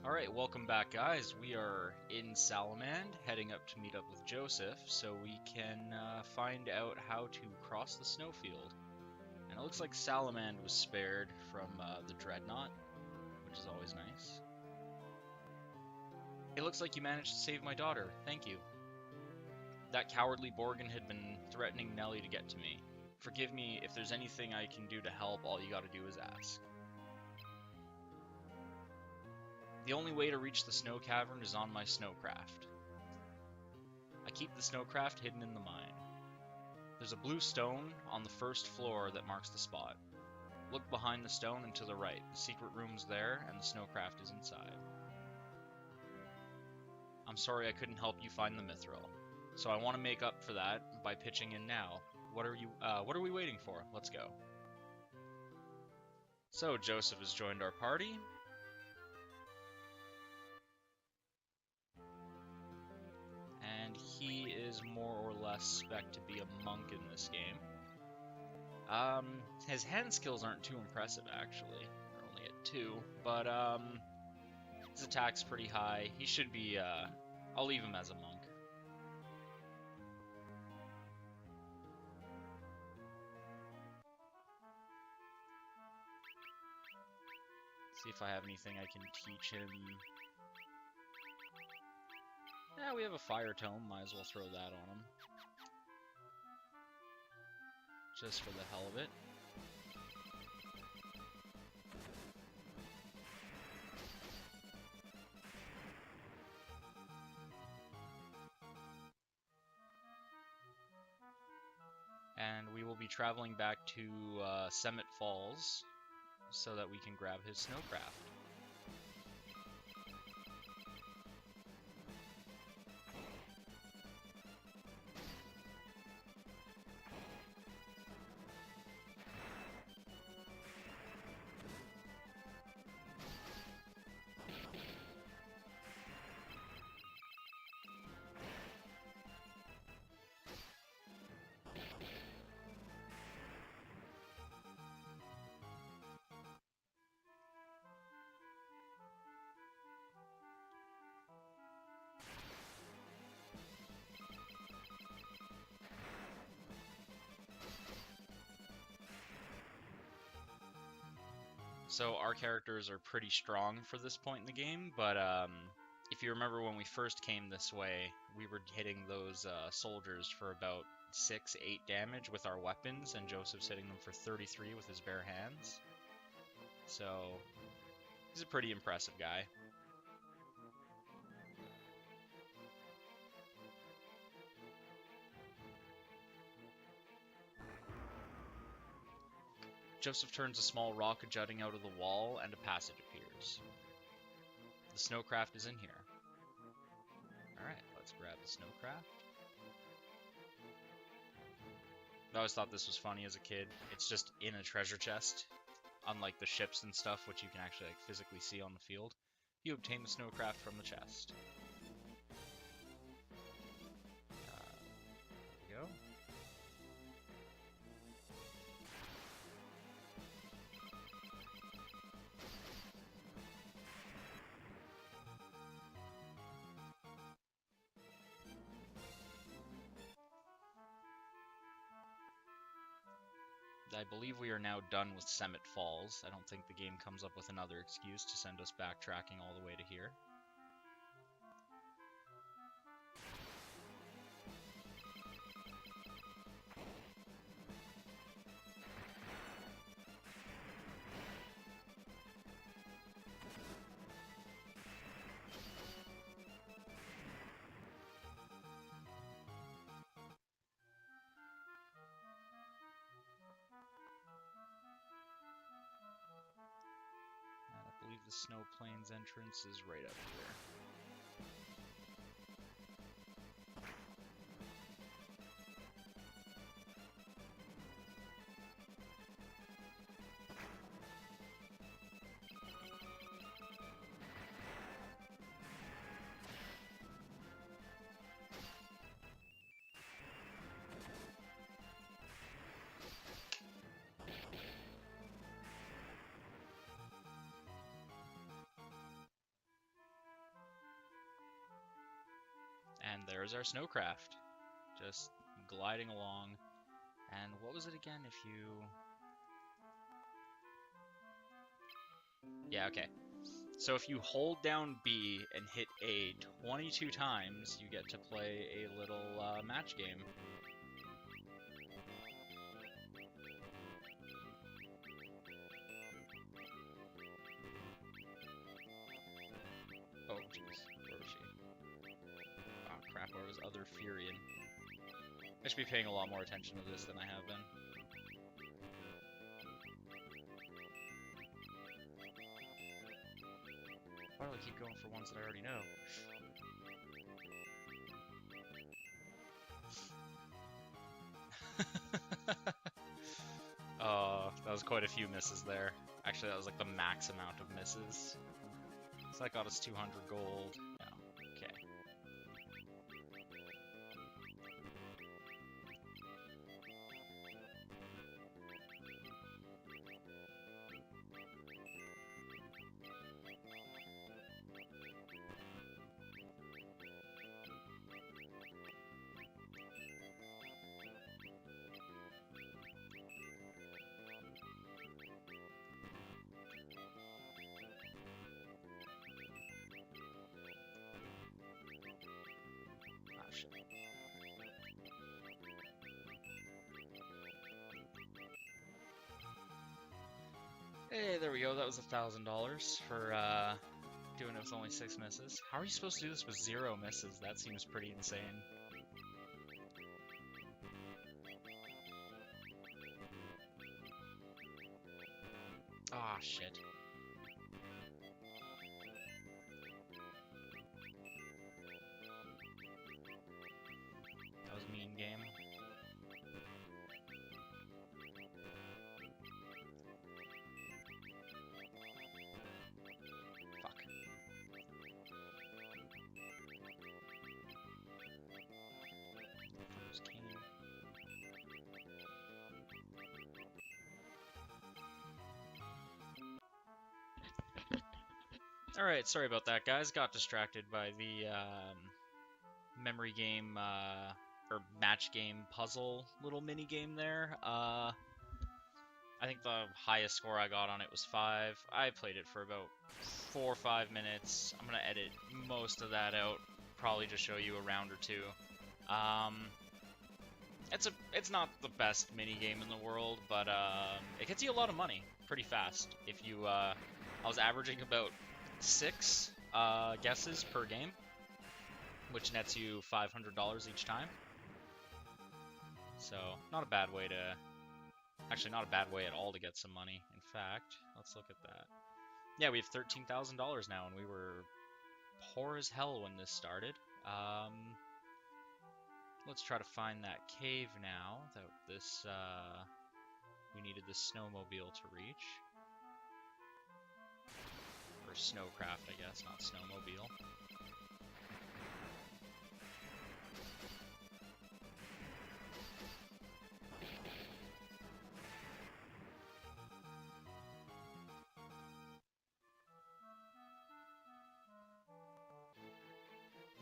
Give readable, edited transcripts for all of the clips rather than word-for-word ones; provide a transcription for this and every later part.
Alright, welcome back guys. We are in Salamand, heading up to meet up with Joseph so we can find out how to cross the snowfield. And it looks like Salamand was spared from the dreadnought, which is always nice. It looks like you managed to save my daughter. Thank you. That cowardly Borgin had been threatening Nellie to get to me. Forgive me if there's anything I can do to help, all you gotta do is ask. The only way to reach the snow cavern is on my snowcraft. I keep the snowcraft hidden in the mine. There's a blue stone on the first floor that marks the spot. Look behind the stone and to the right. The secret room's there and the snowcraft is inside. I'm sorry I couldn't help you find the mithril, so I want to make up for that by pitching in now. What are we waiting for? Let's go. So Joseph has joined our party. And he is more or less spec to be a monk in this game. His hand skills aren't too impressive actually. They're only at 2, but his attack's pretty high. He should be, I'll leave him as a monk. See if I have anything I can teach him. Yeah, we have a fire tome, might as well throw that on him. Just for the hell of it. And we will be traveling back to Summit Falls so that we can grab his snowcraft. So our characters are pretty strong for this point in the game, but if you remember when we first came this way, we were hitting those soldiers for about 6-8 damage with our weapons, and Joseph's hitting them for 33 with his bare hands. So he's a pretty impressive guy. Joseph turns a small rock jutting out of the wall, and a passage appears. The snowcraft is in here. Alright, let's grab the snowcraft. I always thought this was funny as a kid. It's just in a treasure chest, unlike the ships and stuff, which you can actually physically see on the field. You obtain the snowcraft from the chest. There we go. I believe we are now done with Summit Falls. I don't think the game comes up with another excuse to send us backtracking all the way to here. I believe the Snow Plains entrance is right up here. And there's our snowcraft, just gliding along. And what was it again? If you... Yeah, okay. So if you hold down B and hit A 22 times, you get to play a little match game. Oh, jeez. Where was she? Oh, crap. Where was other Furion? I should be paying a lot more attention to this than I have been. Why do I keep going for ones that I already know? Oh, that was quite a few misses there. Actually, that was like the max amount of misses. So that got us 200 gold. Yeah, okay. Hey, there we go. That was $1,000 for doing it with only 6 misses. How are you supposed to do this with 0 misses? That seems pretty insane. Ah, shit. That was a mean game. Fuck. That was King. Alright, sorry about that, guys. Got distracted by the memory game, or match game puzzle little mini game there. I think the highest score I got on it was 5. I played it for about 4 or 5 minutes. I'm gonna edit most of that out, probably just show you a round or two. It's not the best mini game in the world, but it gets you a lot of money pretty fast. If you, I was averaging about 6 guesses per game, which nets you $500 each time. So not a bad way to. Actually, not a bad way at all to get some money. In fact, let's look at that. Yeah, we have $13,000 now, and we were poor as hell when this started. Let's try to find that cave now. That this we needed the snowmobile to reach, or snowcraft, I guess, not snowmobile.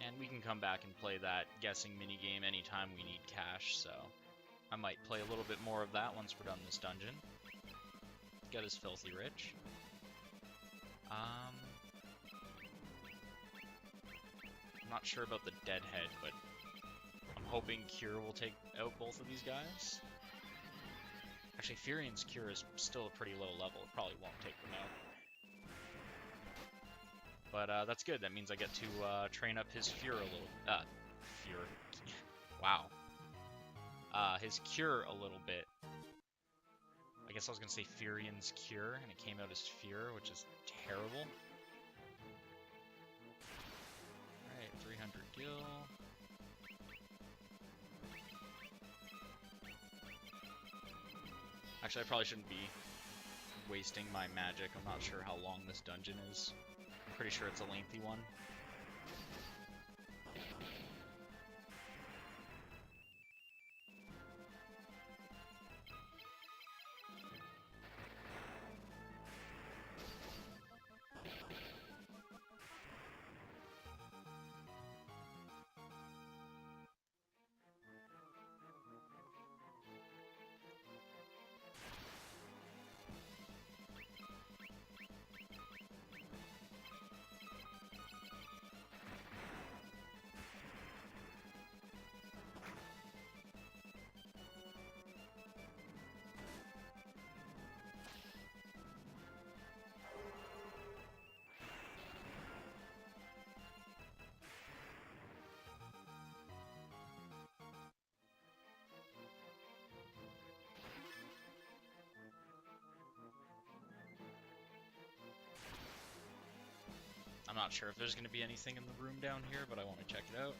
And we can come back and play that guessing minigame anytime we need cash, so I might play a little bit more of that once we're done this dungeon. Get us filthy rich. I'm not sure about the Deadhead, but I'm hoping Cure will take out both of these guys. Actually, Furion's Cure is still a pretty low level. It probably won't take them out. But that's good. That means I get to train up his Fure a little. Fure. Wow. His Cure a little bit. I guess I was gonna say Furion's Cure, and it came out as Fure, which is terrible. Alright, 300 gil. Actually, I probably shouldn't be wasting my magic. I'm not sure how long this dungeon is. I'm pretty sure it's a lengthy one. not sure if there's going to be anything in the room down here, but I want to check it out.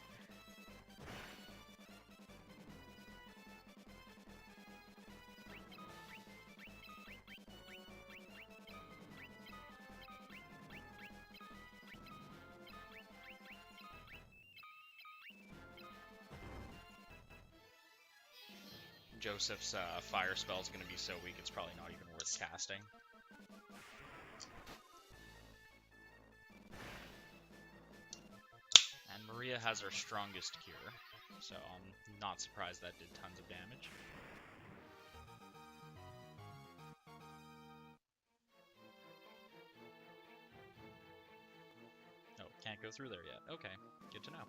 Joseph's fire spell is going to be so weak, it's probably not even worth casting. And Maria has her strongest cure, so I'm not surprised that did tons of damage. Oh, can't go through there yet. Okay, good to know.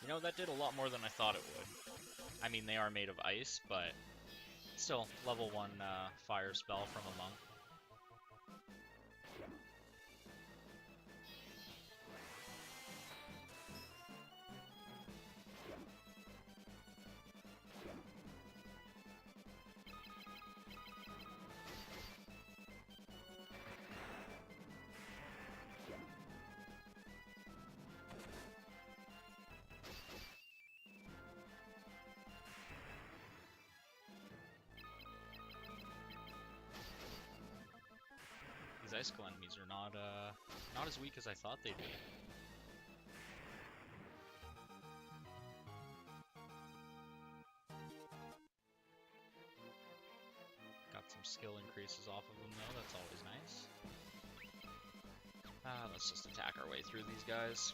You know, that did a lot more than I thought it would. I mean, they are made of ice, but still, level 1 fire spell from a monk. Icicle enemies are not as weak as I thought they'd be. Got some skill increases off of them though, that's always nice. Let's just attack our way through these guys.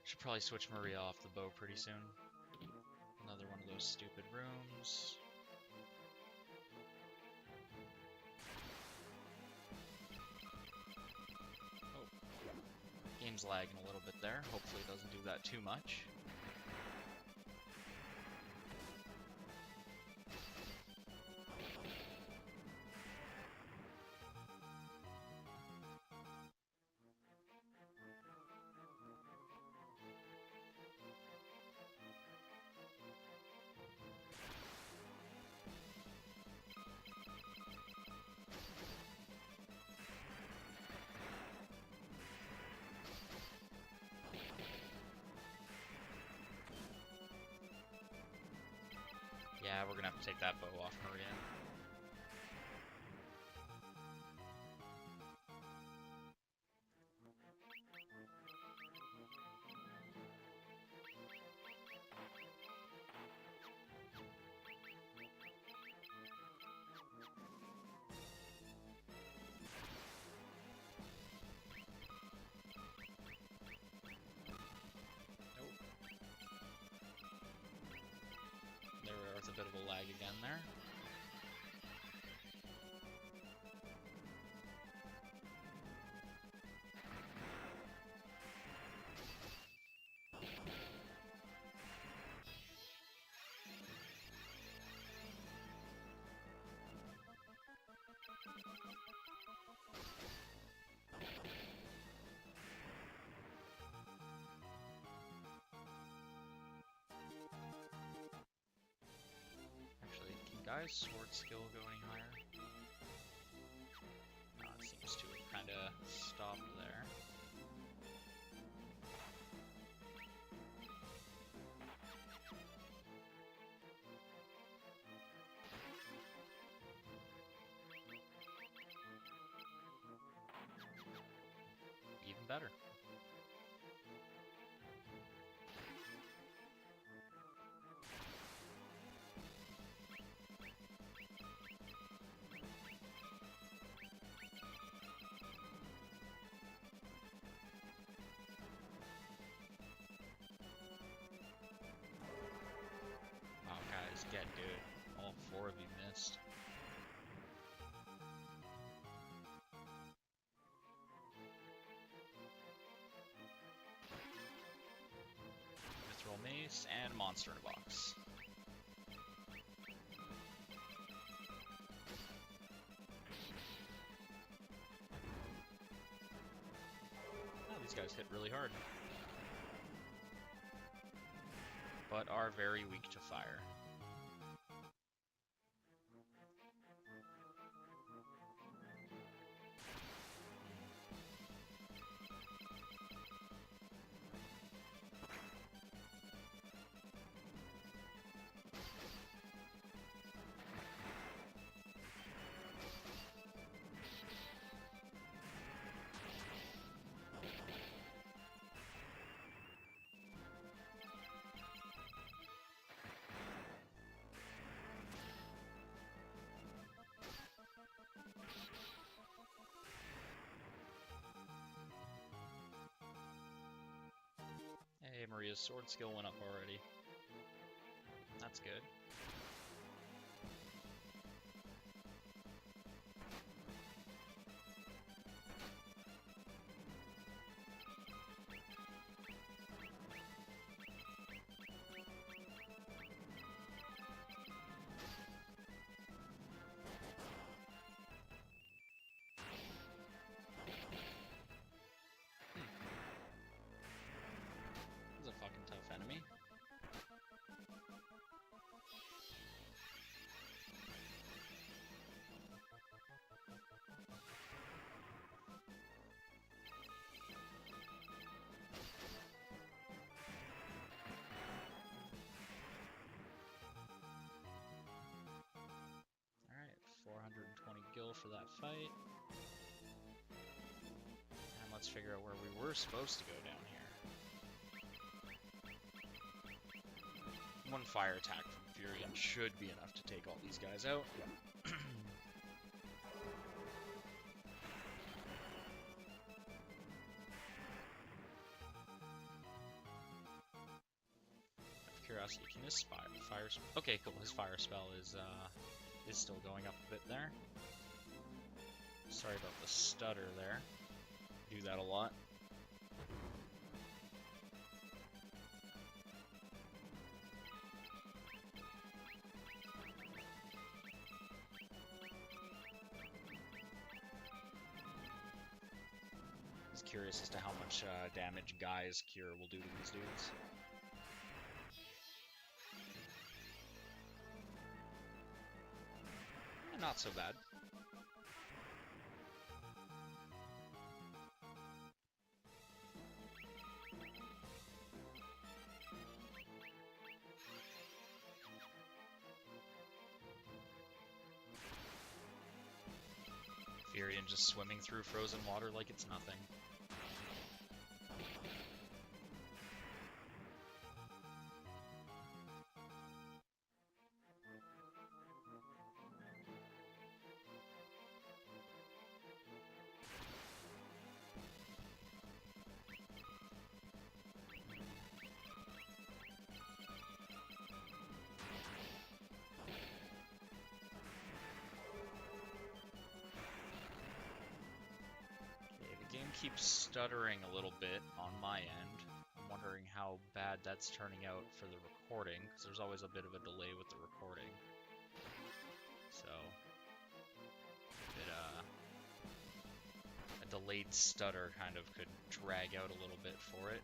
Should probably switch Maria off the bow pretty soon. Another one of those stupid rooms. Oh. Game's lagging a little bit there. Hopefully it doesn't do that too much. Yeah, we're gonna have to take that bow off Maria. There was a bit of a lag again there. Guy's sword skill go any higher? It seems to have kind of stopped there. Even better. Nice, and monster in a box. Oh, these guys hit really hard. But are very weak to fire. Hey, Maria's sword skill went up already. That's good. This is a fucking tough enemy. Alright, 420 gil for that fight. And let's figure out where we were supposed to go down here. One fire attack from Furion should be enough to take all these guys out. Curiosity, can his fire okay, cool. His fire spell is still going up a bit there. Sorry about the stutter there. Do that a lot. Just curious as to how much damage Guy's cure will do to these dudes. Not so bad. Furion just swimming through frozen water like it's nothing. Keeps stuttering a little bit on my end. I'm wondering how bad that's turning out for the recording, because there's always a bit of a delay with the recording. So, a delayed stutter kind of could drag out a little bit for it.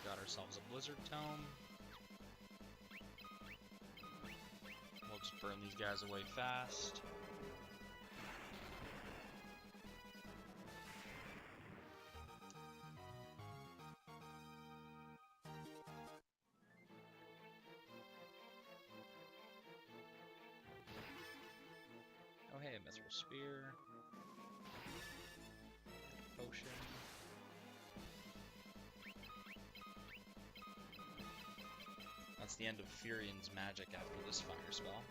Got ourselves a Blizzard Tome. We'll just burn these guys away fast. hey, Mithril Spear. Potion. That's the end of Furion's magic after this fire spell.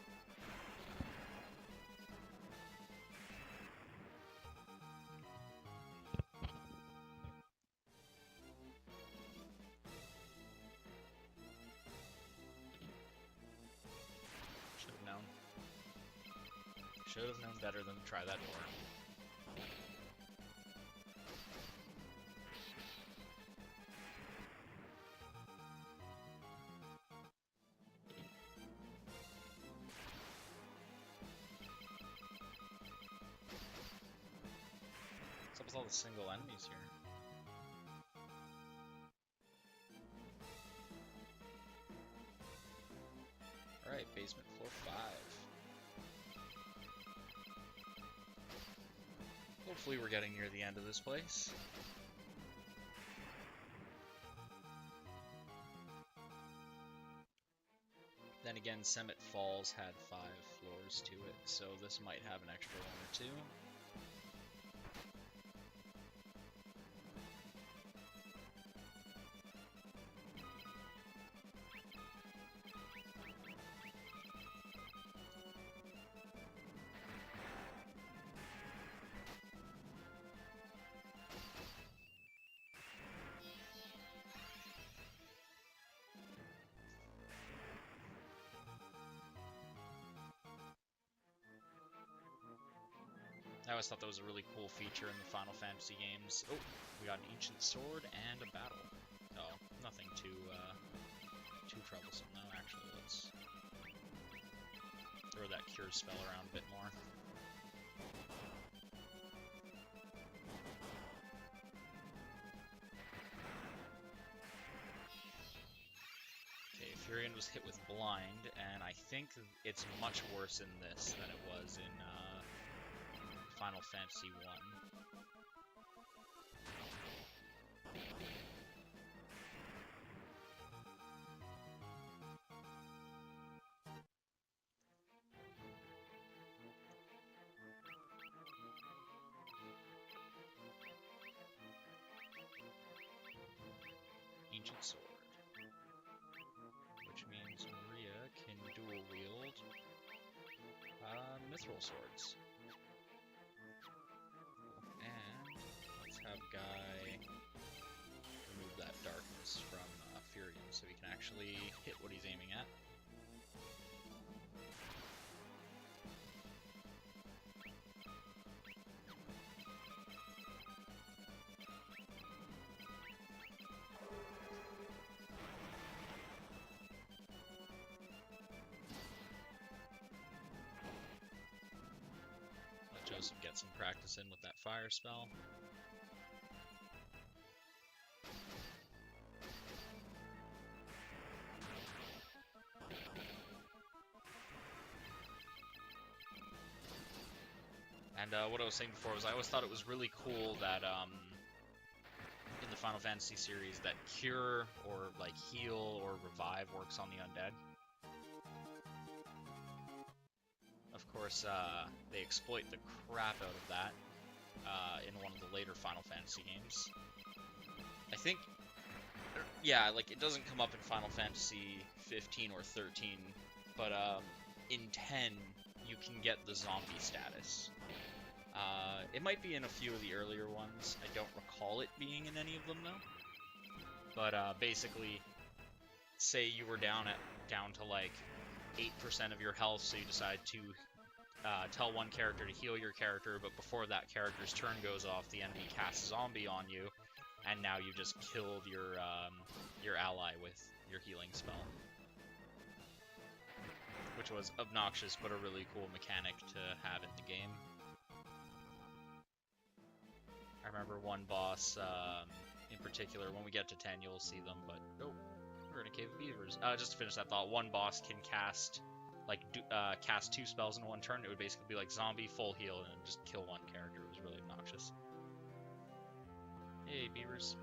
Should have known better than to try that door. What's up with all the single enemies here? Alright, basement floor 5. Hopefully we're getting near the end of this place. Then again, Summit Falls had 5 floors to it, so this might have an extra 1 or 2. I always thought that was a really cool feature in the Final Fantasy games. Oh, we got an ancient sword and a battle. Oh, nothing too troublesome though, actually. Let's throw that cure spell around a bit more. Okay, Furion was hit with blind, and I think it's much worse in this than it was in Final Fantasy 1. Ancient sword, which means Maria can dual wield mithril swords. Have Guy remove that darkness from Furion so he can actually hit what he's aiming at. Let Joseph get some practice in with that fire spell. And what I was saying before was I always thought it was really cool that in the Final Fantasy series that cure or like heal or revive works on the undead. Of course, they exploit the crap out of that in one of the later Final Fantasy games. I think, yeah, like it doesn't come up in Final Fantasy 15 or 13, but in 10 you can get the zombie status. It might be in a few of the earlier ones. I don't recall it being in any of them though. But basically, say you were down to like 8% of your health, so you decide to tell one character to heal your character, but before that character's turn goes off, the enemy casts a zombie on you, and now you just killed your ally with your healing spell. Which was obnoxious, but a really cool mechanic to have in the game. I remember one boss in particular, when we get to 10 you'll see them, but oh, we're in a cave of beavers. Just to finish that thought, one boss can cast cast 2 spells in one turn. It would basically be like zombie, full heal, and just kill one character. It was really obnoxious. Hey beavers.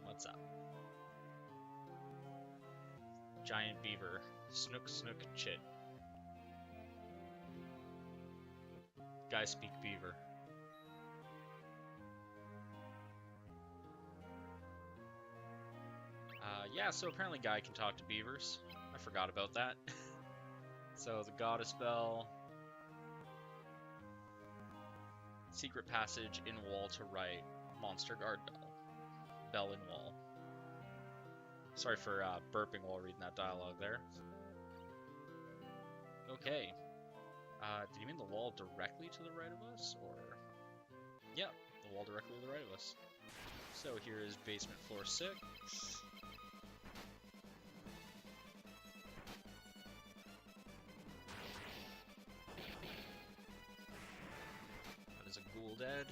What's up? Giant beaver. Snook snook chit. Guys speak beaver. Yeah, so apparently Guy can talk to beavers. I forgot about that. So the goddess bell. Secret passage in wall to right. Monster guard bell. Bell in wall. Sorry for burping while reading that dialogue there. Okay. Did you mean the wall directly to the right of us, or? Yeah, the wall directly to the right of us. So here is basement floor 6. That is a ghoul dead.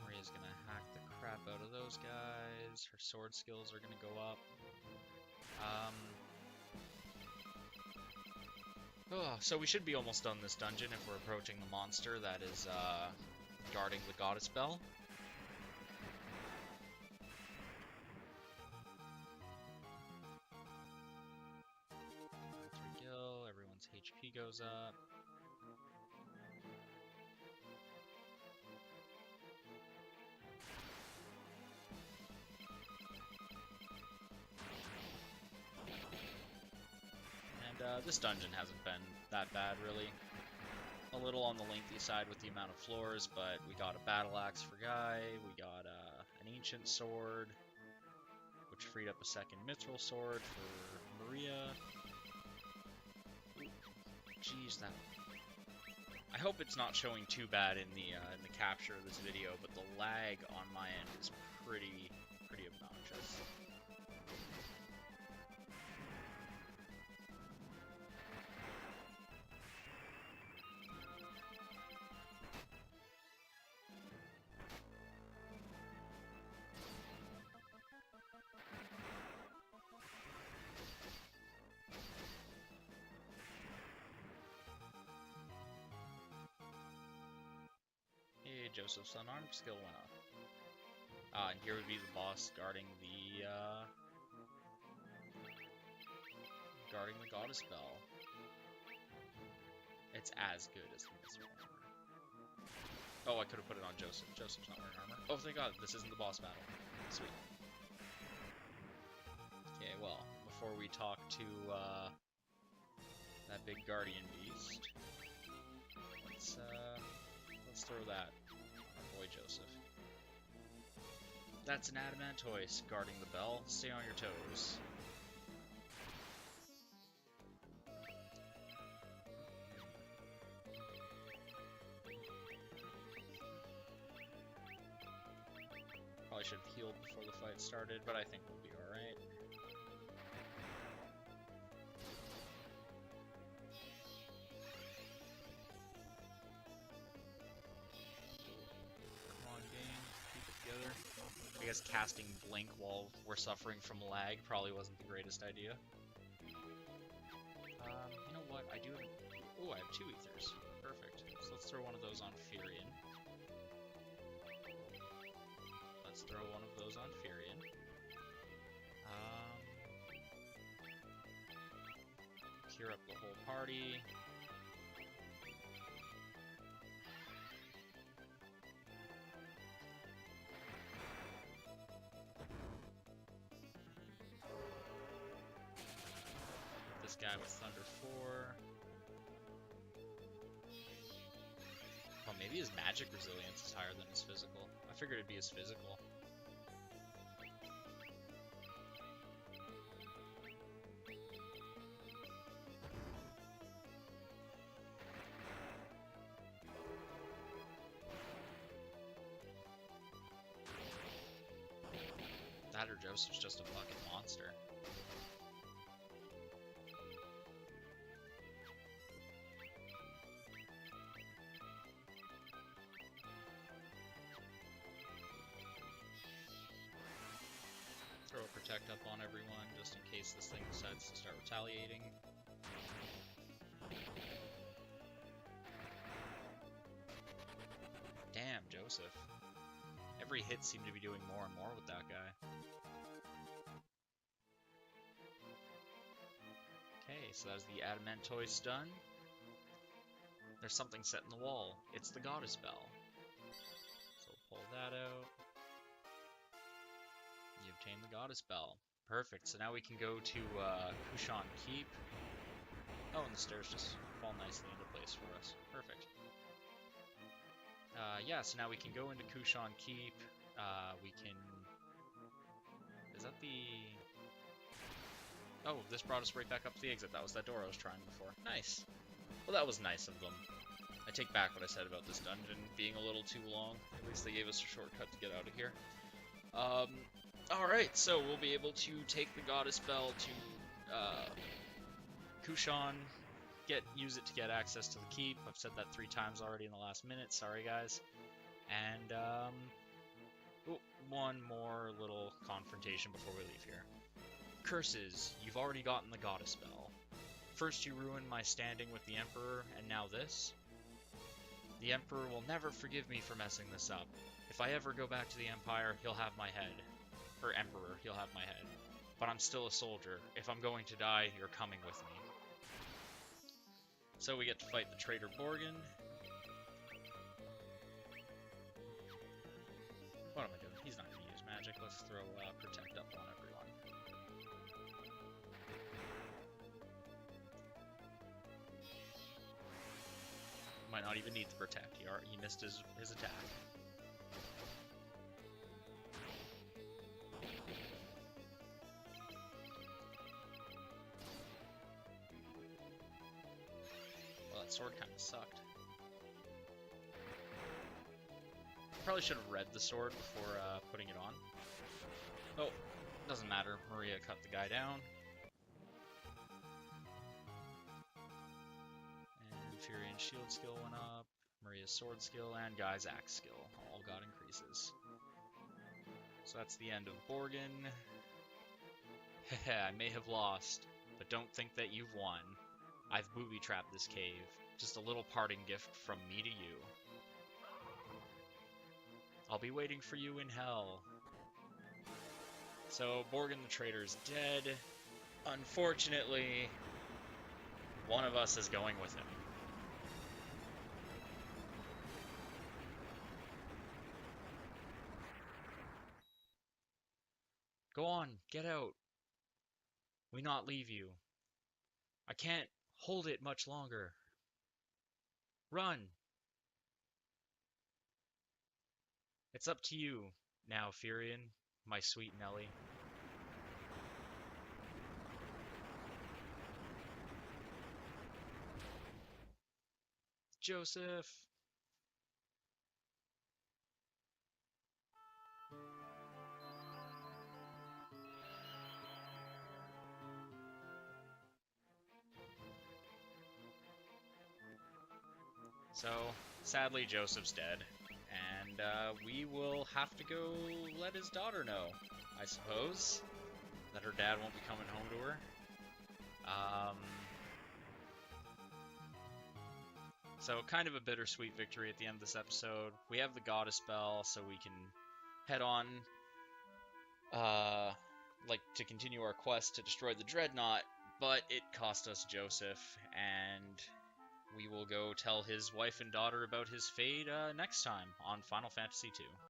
Maria's gonna hack the crap out of those guys. Her sword skills are gonna go up. Oh, so we should be almost done this dungeon if we're approaching the monster that is guarding the goddess bell. Gil, everyone's HP goes up. And this dungeon hasn't been that bad, really. A little on the lengthy side with the amount of floors, but we got a battle axe for Guy, we got an ancient sword, which freed up a second mithril sword for Maria. Jeez, that... I hope it's not showing too bad in the capture of this video, but the lag on my end is pretty obnoxious. Joseph's unarmed skill went up. And here would be the boss guarding the goddess bell. It's as good as the mithril armor. Oh, I could have put it on Joseph. Joseph's not wearing armor. Oh, thank God, this isn't the boss battle. Sweet. Okay, well, before we talk to that big guardian beast, let's throw that. Boy Joseph. That's an adamantoise guarding the bell. Stay on your toes. Probably should have healed before the fight started, but I think we'll be alright. I guess casting Blink while we're suffering from lag probably wasn't the greatest idea. You know what? I do have... Oh, I have 2 ethers. Perfect. So let's throw one of those on Furion. Let's throw one of those on Furion. Cure up the whole party. Guy with Thunder 4. Oh, maybe his magic resilience is higher than his physical. I figured it'd be his physical. That or Joseph's just a fucking monster. Throw a protect up on everyone, just in case this thing decides to start retaliating. Damn, Joseph. Every hit seemed to be doing more and more with that guy. Okay, so that's the Adamantoise done. There's something set in the wall. It's the Goddess Bell. So pull that out. You obtain the Goddess Bell. Perfect. So now we can go to Kushan Keep. Oh, and the stairs just fall nicely into place for us. Perfect. Yeah, so now we can go into Kushan Keep. We can... Is that the... Oh, this brought us right back up to the exit. That was that door I was trying before. Nice. Well, that was nice of them. I take back what I said about this dungeon being a little too long. At least they gave us a shortcut to get out of here. Alright, so we'll be able to take the Goddess Bell to Kushan, use it to get access to the keep. I've said that 3 times already in the last minute. Sorry, guys. And, one more little confrontation before we leave here. Curses, you've already gotten the Goddess Bell. First you ruined my standing with the Emperor, and now this? The Emperor will never forgive me for messing this up. If I ever go back to the Empire, he'll have my head. Or Emperor, he'll have my head. But I'm still a soldier. If I'm going to die, you're coming with me. So we get to fight the traitor Borgin. What am I doing? He's not going to use magic. Let's throw Protect up on everyone. Might not even need the Protect. He missed his attack. Well, that sword kind of sucked. Probably should have read the sword before putting it on. Oh, doesn't matter. Maria cut the guy down. And Furian's shield skill went up. Maria's sword skill and Guy's axe skill all got increases. So that's the end of Borgin. Heh, I may have lost, but don't think that you've won. I've booby-trapped this cave. Just a little parting gift from me to you. I'll be waiting for you in hell. So, Borgin the traitor is dead. Unfortunately, one of us is going with him. Go on, get out. We not leave you. I can't hold it much longer. Run. It's up to you now, Furian, my sweet Nelly. Joseph! So, sadly, Joseph's dead. And we will have to go let his daughter know, I suppose, that her dad won't be coming home to her. So kind of a bittersweet victory at the end of this episode. We have the Goddess Bell, so we can head on, to continue our quest to destroy the dreadnought, but it cost us Joseph, and we will go tell his wife and daughter about his fate next time on Final Fantasy II.